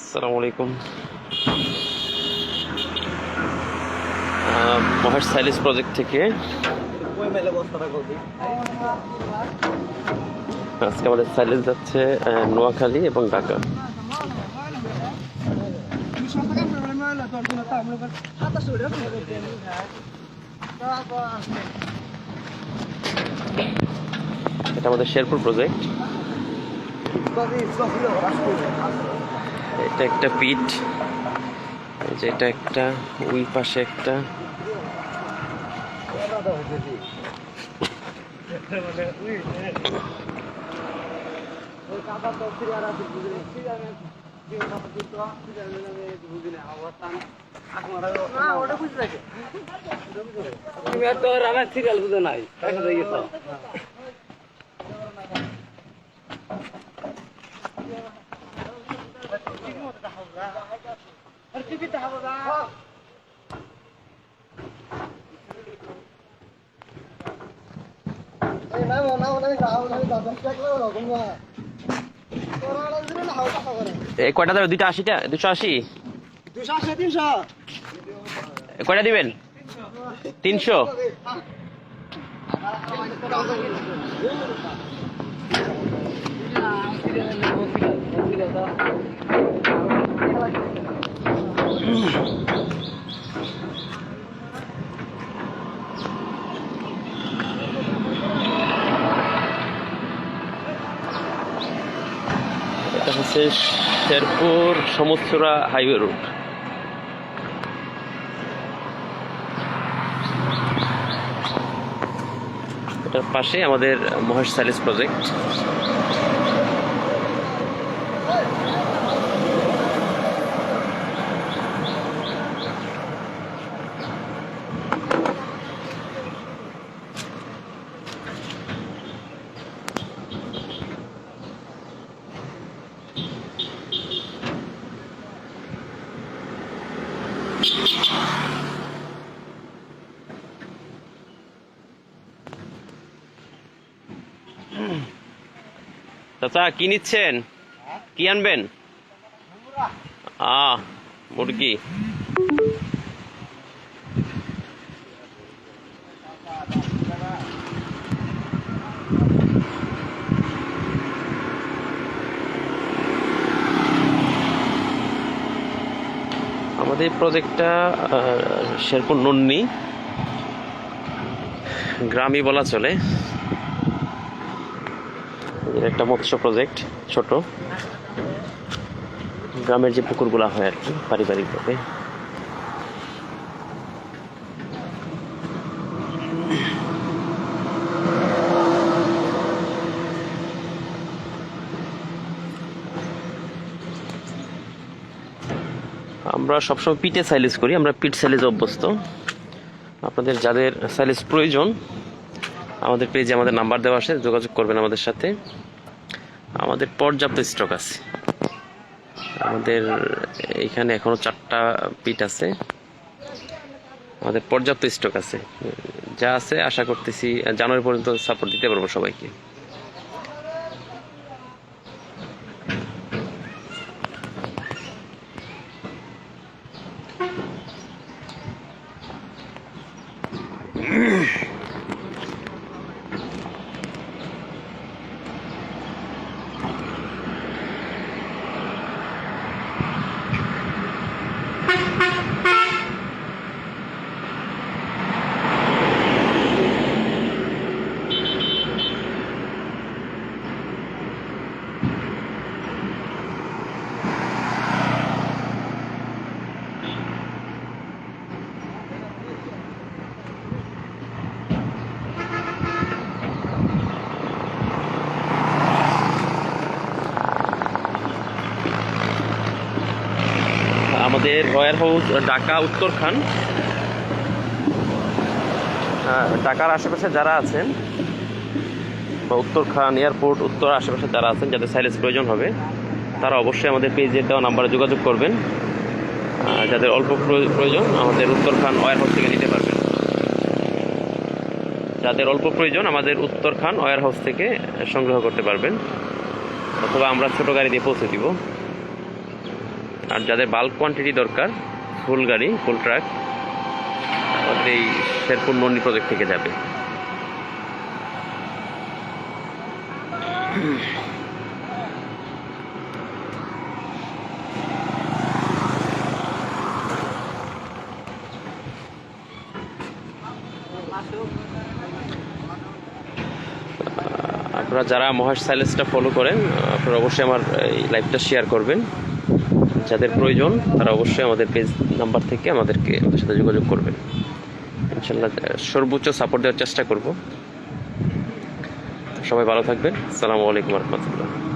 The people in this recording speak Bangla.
আসসালামু আলাইকুম। মহেশ সাইলিস প্রজেক্ট থেকে আজকে আমাদের সাইলিস যাচ্ছে নোয়াখালী এবং ঢাকা। এটা আমাদের শেরপুর প্রজেক্ট। এটা একটা পিট, যেটা একটা ওই পাশে একটা সিরিয়াল বুঝে নাই কয়টা দেবে? 280টা, 280, 300 কয়টা দিবেন? 300। এটা হচ্ছে শেরপুর সমুচুরা হাইওয়ে রুট। এটার পাশে আমাদের মহেশ সাইলিস প্রজেক্ট। চাচা কি নিচ্ছেন? কি আনবেন? মুরগি। আমাদের প্রজেক্টটা শেরপুর নন্নি গ্রামই বলা চলে। একটা মৎস্য প্রজেক্ট, ছোট গ্রামের যে পুকুরগুলা হয় আর কি পারিবারিকভাবে। আমরা সবসময় পিটে সাইলিস করি, আমরা পিট সাইলিস অভ্যস্ত। আপনাদের যাদের সাইলিস প্রয়োজন আমাদের পেজে আমাদের নাম্বার দেওয়া আছে, যোগাযোগ করবেন আমাদের সাথে। আমাদের পর্যাপ্ত স্টক আছে। আমাদের এখানে এখনো 4টা পিট আছে, আমাদের পর্যাপ্ত স্টক আছে। যা আছে আশা করতেছি জানুয়ারি পর্যন্ত সাপোর্ট দিতে পারবো সবাইকে। আমাদের রয়্যাল হাউস ঢাকা উত্তরখান, ঢাকার আশেপাশে যারা আছেন বা উত্তরখান এয়ারপোর্ট উত্তর আশেপাশে যারা আছেন, যাদের সাইলেন্স প্রয়োজন হবে তারা অবশ্যই আমাদের পেজে দেওয়া নাম্বারে যোগাযোগ করবেন। যাদের অল্প প্রয়োজন আমাদের উত্তরখান ওয়্যার হাউস থেকে নিতে পারবেন। যাদের অল্প প্রয়োজন আমাদের উত্তরখান ওয়্যার হাউস থেকে সংগ্রহ করতে পারবেন, অথবা আমরা ছোট গাড়ি দিয়ে পৌঁছে দিব। আর যাদের বাল্ক কোয়ান্টিটি দরকার, ফুল গাড়ি, ফুল ট্রাক, আমাদের এই শেরপুর নন্দি প্রজেক্ট থেকে যাবে। আপনারা যারা মহেশ সাইলেন্সটা ফলো করেন, আপনারা অবশ্যই আমার এই লাইভটা শেয়ার করবেন। যাদের প্রয়োজন তারা অবশ্যই আমাদের পেজ নাম্বার থেকে আমাদের সাথে যোগাযোগ করবেন। ইনশাল্লাহ সর্বোচ্চ সাপোর্ট দেওয়ার চেষ্টা করব। সবাই ভালো থাকবেন। আসসালামু আলাইকুম রহমতুল্লাহ।